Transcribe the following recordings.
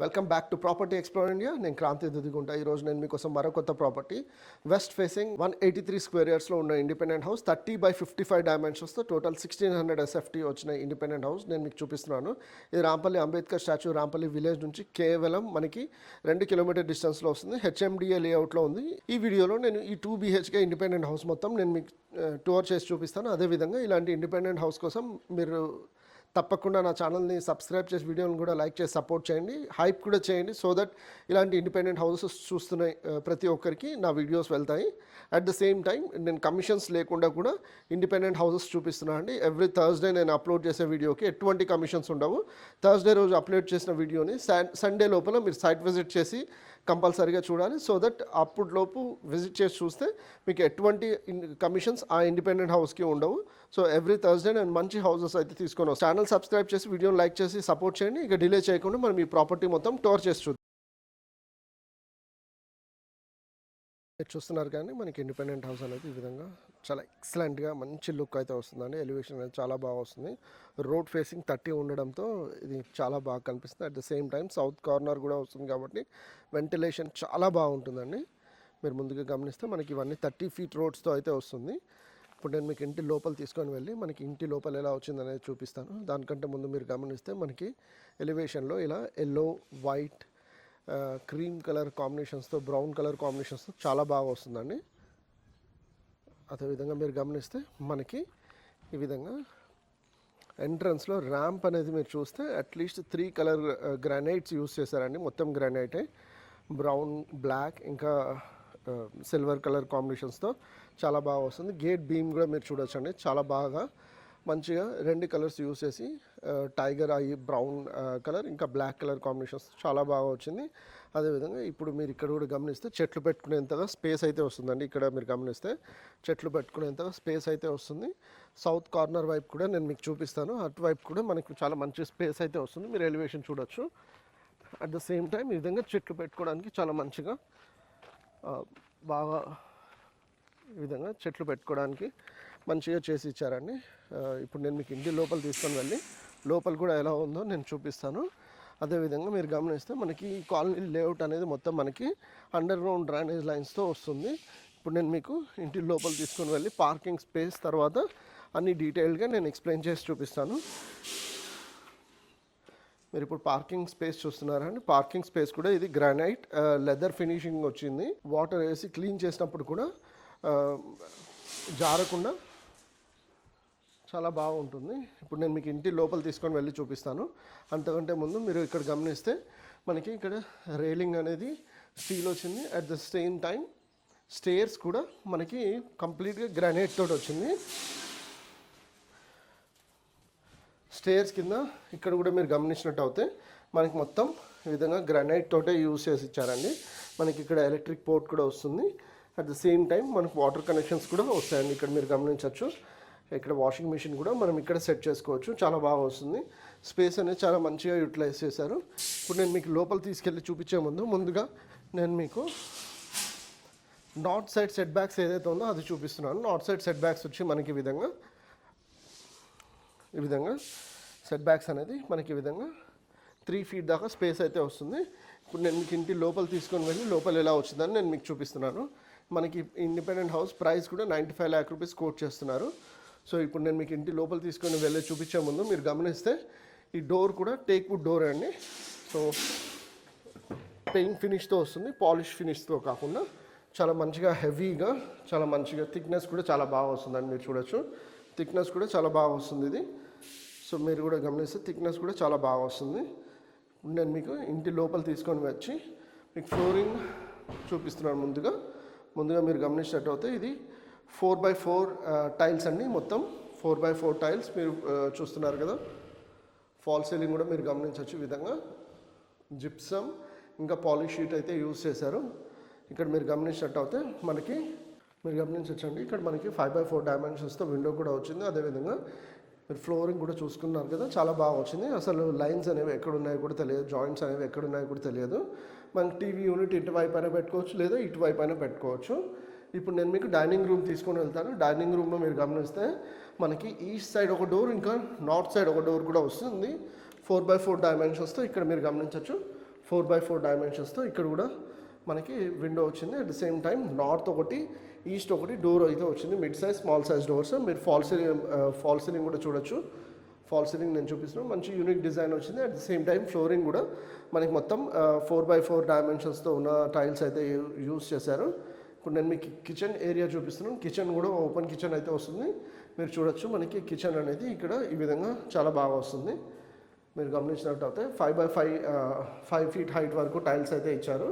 Welcome back to property explore India. నేను క్రాంతి దుదిగుంటా. ఈరోజు నేను మీకోసం మరో కొత్త ప్రాపర్టీ, వెస్ట్ ఫేసింగ్ 183 స్క్వేర్ యార్డ్స్లో ఉన్న ఇండిపెండెంట్ హౌస్, 30/55 డైమెన్షన్స్తో టోటల్ 1600 SFT వచ్చిన ఇండిపెండెంట్ హౌస్ నేను మీకు చూపిస్తున్నాను. ఇది రాంపల్లి అంబేద్కర్ స్టాచ్యూ, రాంపల్లి విలేజ్ నుంచి కేవలం మనకి 2 కిలోమీటర్ డిస్టెన్స్లో వస్తుంది. HMDA లేఅవుట్లో ఉంది. ఈ వీడియోలో నేను ఈ 2 BHK ఇండిపెండెంట్ హౌస్ మొత్తం నేను మీకు టూర్ చేసి చూపిస్తాను. అదేవిధంగా ఇలాంటి ఇండిపెండెంట్ హౌస్ కోసం మీరు తప్పకుండా నా ఛానల్ని సబ్స్క్రైబ్ చేసి వీడియోని కూడా లైక్ చేసి సపోర్ట్ చేయండి, హైప్ కూడా చేయండి. సో దట్ ఇలాంటి ఇండిపెండెంట్ హౌసెస్ చూస్తున్న ప్రతి ఒక్కరికి నా వీడియోస్ వెళ్తాయి. అట్ ద సేమ్ టైం నేను కమిషన్స్ లేకుండా కూడా ఇండిపెండెంట్ హౌసెస్ చూపిస్తున్నాను అండి. ఎవ్రీ థర్స్డే నేను అప్లోడ్ చేసే వీడియోకి ఎటువంటి కమిషన్స్ ఉండవు. థర్స్డే రోజు అప్లోడ్ చేసిన వీడియోని సండే లోపల మీరు సైట్ విజిట్ చేసి కంపల్సరీగా చూడాలి. సో దట్ అప్పటిలోపు విజిట్ చేసి చూస్తే మీకు ఎటువంటి కమిషన్స్ ఆ ఇండిపెండెంట్ హౌస్కి ఉండవు. సో ఎవ్రీ థర్స్డే నేను మంచి హౌసెస్ అయితే తీసుకొని వస్తాను. ఛానల్ సబ్స్క్రైబ్ చేసి వీడియోని లైక్ చేసి సపోర్ట్ చేయండి. ఇక డిలే చేయకుండా మనం ఈ ప్రాపర్టీ మొత్తం టూర్ చేసి చూద్దాం. చూస్తున్నారు కానీ మనకి ఇండిపెండెంట్ హౌస్ అనేది ఈ విధంగా చాలా ఎక్సలెంట్గా మంచి లుక్ అయితే వస్తుందండి. ఎలివేషన్ అనేది చాలా బాగా వస్తుంది. రోడ్ ఫేసింగ్ 30 ఉండడంతో ఇది చాలా బాగా కనిపిస్తుంది. At the same time south corner కూడా వస్తుంది కాబట్టి వెంటిలేషన్ చాలా బాగుంటుందండి. మీరు ముందుగా గమనిస్తే మనకి ఇవన్నీ 30 feet రోడ్స్తో అయితే వస్తుంది. ఇప్పుడు నేను మీకు ఇంటి లోపల తీసుకొని వెళ్ళి మనకి ఇంటి లోపల ఎలా వచ్చింది అనేది చూపిస్తాను. దానికంటే ముందు మీరు గమనిస్తే మనకి ఎలివేషన్లో ఇలా ఎల్లో, వైట్, క్రీమ్ కలర్ కాంబినేషన్స్తో, బ్రౌన్ కలర్ కాంబినేషన్స్తో చాలా బాగా వస్తుందండి. అదేవిధంగా మీరు గమనిస్తే మనకి ఈ విధంగా ఎంట్రన్స్లో ర్యాంప్ అనేది మీరు చూస్తే అట్లీస్ట్ 3 కలర్ గ్రానైట్స్ యూస్ చేశారండి. మొత్తం గ్రానైటే, బ్రౌన్, బ్లాక్, ఇంకా సిల్వర్ కలర్ కాంబినేషన్స్తో చాలా బాగా వస్తుంది. గేట్ బీమ్ కూడా మీరు చూడొచ్చండి, చాలా బాగా మంచిగా 2 కలర్స్ యూస్ చేసి టైగర్ ఐ బ్రౌన్ కలర్ ఇంకా బ్లాక్ కలర్ కాంబినేషన్స్ చాలా బాగా వచ్చింది. అదేవిధంగా ఇప్పుడు మీరు ఇక్కడ కూడా గమనిస్తే చెట్లు పెట్టుకునేంతగా స్పేస్ అయితే వస్తుందండి. ఇక్కడ మీరు గమనిస్తే చెట్లు పెట్టుకునేంతగా స్పేస్ అయితే వస్తుంది. సౌత్ కార్నర్ వైపు కూడా నేను మీకు చూపిస్తాను. అటువైపు కూడా మనకు చాలా మంచి స్పేస్ అయితే వస్తుంది. మీరు ఎలివేషన్ చూడొచ్చు. అట్ ద సేమ్ టైం ఈ విధంగా చెట్లు పెట్టుకోవడానికి చాలా మంచిగా బాగా ఈ విధంగా చెట్లు పెట్టుకోవడానికి మంచిగా చేసి ఇచ్చారండి. ఇప్పుడు నేను మీకు ఇంటి లోపల తీసుకొని వెళ్ళి లోపల కూడా ఎలా ఉందో నేను చూపిస్తాను. అదేవిధంగా మీరు గమనిస్తే మనకి ఈ కాలనీ లేఅవుట్ అనేది మొత్తం మనకి అండర్ గ్రౌండ్ డ్రైనేజ్ లైన్స్తో వస్తుంది. ఇప్పుడు నేను మీకు ఇంటి లోపల తీసుకొని వెళ్ళి పార్కింగ్ స్పేస్ తర్వాత అన్ని డీటెయిల్గా నేను ఎక్స్ప్లెయిన్ చేసి చూపిస్తాను. మీరు ఇప్పుడు పార్కింగ్ స్పేస్ చూస్తున్నారండి. పార్కింగ్ స్పేస్ కూడా ఇది గ్రానైట్ లెదర్ ఫినిషింగ్ వచ్చింది. వాటర్ వేసి క్లీన్ చేసినప్పుడు కూడా జారకుండా చాలా బాగుంటుంది. ఇప్పుడు నేను మీకు ఇంటి లోపల తీసుకొని వెళ్ళి చూపిస్తాను. అంతకంటే ముందు మీరు ఇక్కడ గమనిస్తే మనకి ఇక్కడ రైలింగ్ అనేది స్టీల్ వచ్చింది. At the same time stairs కూడా మనకి కంప్లీట్గా గ్రానైట్ తోటి వచ్చింది. స్టేర్స్ కింద ఇక్కడ కూడా మీరు గమనించినట్టు అయితే మనకి మొత్తం ఈ విధంగా గ్రానైట్ తోటే యూజ్ చేసి ఇచ్చారండి. మనకి ఇక్కడ ఎలక్ట్రిక్ పోర్ట్ కూడా వస్తుంది. అట్ ద సేమ్ టైం మనకు వాటర్ కనెక్షన్స్ కూడా వస్తాయండి. ఇక్కడ మీరు గమనించవచ్చు. ఇక్కడ వాషింగ్ మిషన్ కూడా మనం ఇక్కడ సెట్ చేసుకోవచ్చు. చాలా బాగా వస్తుంది. స్పేస్ అనేది చాలా మంచిగా యూటిలైజ్ చేశారు. ఇప్పుడు నేను మీకు లోపల తీసుకెళ్ళి చూపించే ముందుగా నేను మీకు నార్త్ సైడ్ సెట్ బ్యాక్స్ ఏదైతే ఉందో అది చూపిస్తున్నాను. నార్త్ సైడ్ సెట్ బ్యాక్స్ వచ్చి మనకి ఈ విధంగా సెట్ బ్యాక్స్ అనేది మనకి ఈ విధంగా 3 feet దాకా స్పేస్ అయితే వస్తుంది. ఇప్పుడు నేను మీకు ఇంటి లోపల తీసుకొని వెళ్ళి లోపల ఎలా వచ్చిందని నేను మీకు చూపిస్తున్నాను. మనకి ఇండిపెండెంట్ హౌస్ ప్రైస్ కూడా 95 lakh rupees కోట్ చేస్తున్నారు. సో ఇప్పుడు నేను మీకు ఇంటి లోపల తీసుకొని వెళ్ళి చూపించే ముందు మీరు గమనిస్తే ఈ డోర్ కూడా టేక్ వుడ్ డోర్ అండి. సో పెయింట్ ఫినిష్తో వస్తుంది, పాలిష్ ఫినిష్తో కాకుండా చాలా మంచిగా హెవీగా, చాలా మంచిగా థిక్నెస్ కూడా చాలా బాగా వస్తుందండి. మీరు చూడొచ్చు, థిక్నెస్ కూడా చాలా బాగా వస్తుంది ఇది. సో మీరు కూడా గమనిస్తే థిక్నెస్ కూడా చాలా బాగా వస్తుంది. నేను మీకు ఇంటి లోపల తీసుకొని వచ్చి మీకు ఫ్లోరింగ్ చూపిస్తున్నాను. ముందుగా మీరు గమనించినట్టయితే ఇది 4x4 టైల్స్ అండి. మొత్తం 4x4 టైల్స్ మీరు చూస్తున్నారు కదా. ఫాల్ సీలింగ్ కూడా మీరు గమనించవచ్చు. ఈ విధంగా జిప్సమ్ ఇంకా పాలిష్ షీట్ అయితే యూజ్ చేశారు. ఇక్కడ మీరు గమనించినట్టయితే మీరు గమనించవచ్చండి. ఇక్కడ మనకి 5x4 డైమెన్షన్స్తో విండో కూడా వచ్చింది. అదేవిధంగా మీరు ఫ్లోరింగ్ కూడా చూసుకున్నారు కదా, చాలా బాగా వచ్చింది. అసలు లైన్స్ అనేవి ఎక్కడున్నాయో కూడా తెలియదు, జాయింట్స్ అనేవి ఎక్కడున్నాయో కూడా తెలియదు. మనకి టీవీ యూనిట్ ఇటువైపు అయినా పెట్టుకోవచ్చు, లేదా ఇటువైపు అయినా పెట్టుకోవచ్చు. ఇప్పుడు నేను మీకు డైనింగ్ రూమ్ తీసుకొని వెళ్తాను. డైనింగ్ రూమ్లో మీరు గమనిస్తే మనకి ఈస్ట్ సైడ్ ఒక డోర్, ఇంకా నార్త్ సైడ్ ఒక డోర్ కూడా వస్తుంది. 4x4 డైమెన్షన్స్తో ఇక్కడ మీరు గమనించవచ్చు. 4x4 డైమెన్షన్స్తో ఇక్కడ కూడా మనకి విండో వచ్చింది. At the same time north ఒకటి, ఈస్ట్ ఒకటి డోర్ అయితే వచ్చింది. Mid size, small size doors. మీరు ఫాల్ సీలింగ్ కూడా చూడొచ్చు. ఫాల్ సీలింగ్ నేను చూపిస్తున్నాను. మంచి యూనిక్ డిజైన్ వచ్చింది. At the same time flooring కూడా మనకి మొత్తం 4x4 డైమెన్షన్స్తో ఉన్న టైల్స్ అయితే యూజ్ చేశారు. ఇప్పుడు నేను మీకు కిచెన్ ఏరియా చూపిస్తున్నాను. కిచెన్ కూడా ఓపెన్ కిచెన్ అయితే వస్తుంది. మీరు చూడొచ్చు మనకి కిచెన్ అనేది ఇక్కడ ఈ విధంగా చాలా బాగా వస్తుంది. మీరు గమనించినట్టయితే 5 feet హైట్ వరకు టైల్స్ అయితే ఇచ్చారు.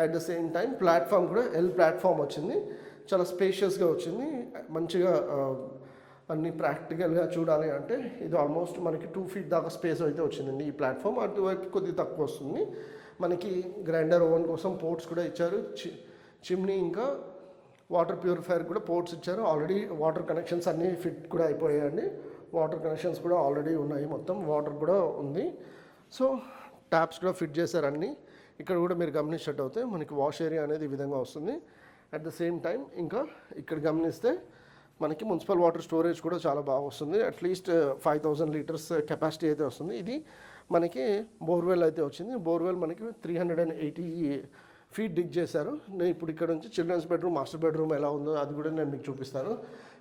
At the same time platform కూడా ఎల్ ప్లాట్ఫామ్ వచ్చింది. చాలా స్పేషియస్గా వచ్చింది. మంచిగా అన్ని ప్రాక్టికల్గా చూడాలి అంటే ఇది ఆల్మోస్ట్ మనకి 2 feet దాకా స్పేస్ అయితే వచ్చిందండి. ఈ ప్లాట్ఫామ్ అటువైపు కొద్దిగా తక్కువ వస్తుంది. మనకి గ్రైండర్ ఓవెన్ కోసం పోర్ట్స్ కూడా ఇచ్చారు. చిమ్నీ ఇంకా వాటర్ ప్యూరిఫైయర్ కూడా పోర్ట్స్ ఇచ్చారు. ఆల్రెడీ వాటర్ కనెక్షన్స్ అన్నీ ఫిట్ కూడా అయిపోయాయండి. వాటర్ కనెక్షన్స్ కూడా ఆల్రెడీ ఉన్నాయి. మొత్తం వాటర్ కూడా ఉంది. సో ట్యాప్స్ కూడా ఫిట్ చేశారు అన్నీ. ఇక్కడ కూడా మీరు గమనించినట్టయితే మనకి వాష్ ఏరియా అనేది ఈ విధంగా వస్తుంది. అట్ ద సేమ్ టైం ఇంకా ఇక్కడ గమనిస్తే మనకి మున్సిపల్ వాటర్ స్టోరేజ్ కూడా చాలా బాగా వస్తుంది. అట్లీస్ట్ 5000 లీటర్స్ కెపాసిటీ అయితే వస్తుంది. ఇది మనకి బోర్వెల్ అయితే వచ్చింది. బోర్వెల్ మనకి 380 feet డిగ్ చేశారు. నేను ఇప్పుడు ఇక్కడ నుంచి చిల్డ్రన్స్ బెడ్రూమ్, మాస్టర్ బెడ్రూమ్ ఎలా ఉందో అది కూడా నేను మీకు చూపిస్తాను.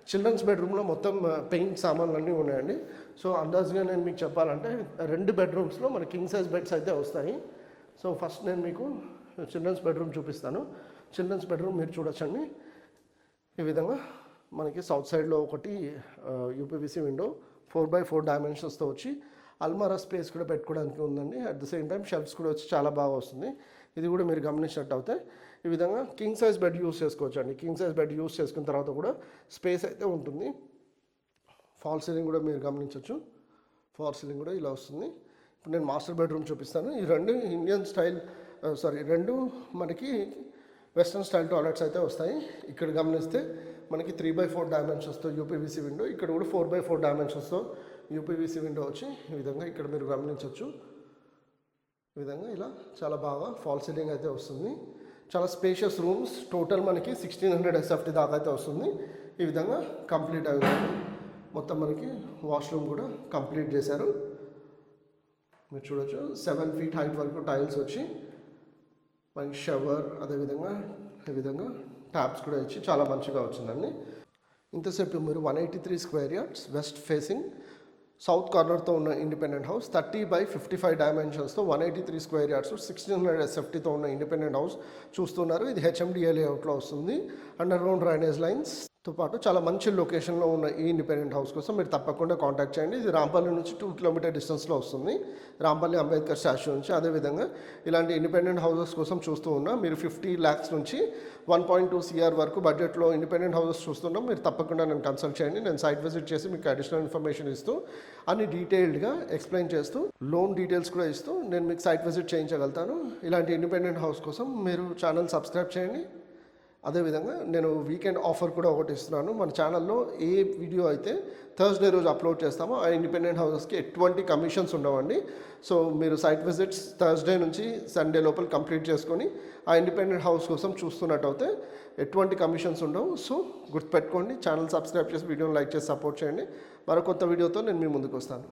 చిల్డ్రన్స్ బెడ్రూమ్లో మొత్తం పెయింట్ సామాన్లు అన్నీ ఉన్నాయండి. సో అందాజుగా నేను మీకు చెప్పాలంటే 2 bedrooms మనకి కింగ్ సైజ్ బెడ్స్ అయితే వస్తాయి. సో ఫస్ట్ నేను మీకు చిల్డ్రన్స్ బెడ్రూమ్ చూపిస్తాను. చిల్డ్రన్స్ బెడ్రూమ్ మీరు చూడొచ్చండి. ఈ విధంగా మనకి సౌత్ సైడ్లో ఒకటి యూపీవీసీ విండో 4x4 డైమెన్షన్స్తో వచ్చి అల్మారా స్పేస్ కూడా పెట్టుకోవడానికి ఉందండి. At the same time shelves కూడా వచ్చి చాలా బాగా వస్తుంది. ఇది కూడా మీరు గమనించినట్టయితే ఈ విధంగా కింగ్ సైజ్ బెడ్ యూస్ చేసుకోవచ్చు అండి. కింగ్ సైజ్ బెడ్ యూస్ చేసుకున్న తర్వాత కూడా స్పేస్ అయితే ఉంటుంది. ఫాల్ సీలింగ్ కూడా మీరు గమనించవచ్చు. ఫాల్ సీలింగ్ కూడా ఇలా వస్తుంది. ఇప్పుడు నేను మాస్టర్ బెడ్రూమ్ చూపిస్తాను. ఈ 2 ఇండియన్ స్టైల్ 2 మనకి వెస్ట్రన్ స్టైల్ టాయిలెట్స్ అయితే వస్తాయి. ఇక్కడ గమనిస్తే మనకి 3x4 డైమెన్షన్స్తో యూపీవీసీ విండో, ఇక్కడ కూడా 4x4 డైమెన్షన్స్తో యూపీవీసీ విండో వచ్చి ఈ విధంగా ఇక్కడ మీరు గమనించవచ్చు. ఈ విధంగా ఇలా చాలా బాగా ఫాల్ సీలింగ్ అయితే వస్తుంది. చాలా స్పేషియస్ రూమ్స్. టోటల్ మనకి 1600 SFT దాకా అయితే వస్తుంది. ఈ విధంగా కంప్లీట్ అయింది. మొత్తం మనకి వాష్రూమ్ కూడా కంప్లీట్ చేశారు. మీరు చూడొచ్చు 7 feet హైట్ వరకు టైల్స్ వచ్చి మనకి షవర్, అదేవిధంగా ఈ విధంగా ట్యాప్స్ కూడా ఇచ్చి చాలా మంచిగా వచ్చిందండి. ఇంతసేపు మీరు 183 square yards west facing south కార్నర్తో ఉన్న ఇండిపెండెంట్ హౌస్, 30x55 డైమెన్షన్స్తో 183 square yards 1600 SFTతో ఉన్న ఇండిపెండెంట్ హౌస్ చూస్తున్నారు. ఇది హెచ్ఎండిఏ లేఅవుట్లో వస్తుంది. అండర్ గ్రౌండ్ డ్రైనేజ్ లైన్స్తో పాటు చాలా మంచి లొకేషన్లో ఉన్న ఈ ఇండిపెండెంట్ హౌస్ కోసం మీరు తప్పకుండా కాంటాక్ట్ చేయండి. ఇది రాంపల్లి నుంచి 2 kilometer డిస్టెన్స్లో వస్తుంది, రాంపల్లి అంబేద్కర్ స్టాచ్యూ నుంచి. అదేవిధంగా ఇలాంటి ఇండిపెండెంట్ హౌసెస్ కోసం చూస్తూ ఉన్నా మీరు 50 lakhs నుంచి 1.2 crore వరకు బడ్జెట్లో ఇండిపెండెంట్ హౌసెస్ చూస్తున్నాం. మీరు తప్పకుండా నన్ను కన్సల్ట్ చేయండి. నేను సైట్ విజిట్ చేసి మీకు అడిషనల్ ఇన్ఫర్మేషన్ ఇస్తూ అన్ని డీటెయిల్డ్గా ఎక్స్ప్లెయిన్ చేస్తూ లోన్ డీటెయిల్స్ కూడా ఇస్తూ నేను మీకు సైట్ విజిట్ చేయించగలుగుతాను. ఇలాంటి ఇండిపెండెంట్ హౌస్ కోసం మీరు ఛానల్ సబ్స్క్రైబ్ చేయండి. అదేవిధంగా నేను వీకెండ్ ఆఫర్ కూడా ఒకటి ఇస్తున్నాను. మన ఛానల్లో ఏ వీడియో అయితే థర్స్డే రోజు అప్లోడ్ చేస్తామో ఆ ఇండిపెండెంట్ హౌసెస్కి ఎటువంటి కమిషన్స్ ఉండవండి. సో మీరు సైట్ విజిట్స్ థర్స్డే నుంచి సండే లోపల కంప్లీట్ చేసుకొని ఆ ఇండిపెండెంట్ హౌస్ కోసం చూస్తున్నట్టయితే ఎటువంటి కమిషన్స్ ఉండవు. సో గుర్తుపెట్టుకోండి. ఛానల్ సబ్స్క్రైబ్ చేసి వీడియోని లైక్ చేసి సపోర్ట్ చేయండి. మరో కొత్త వీడియోతో నేను మీ ముందుకు వస్తాను.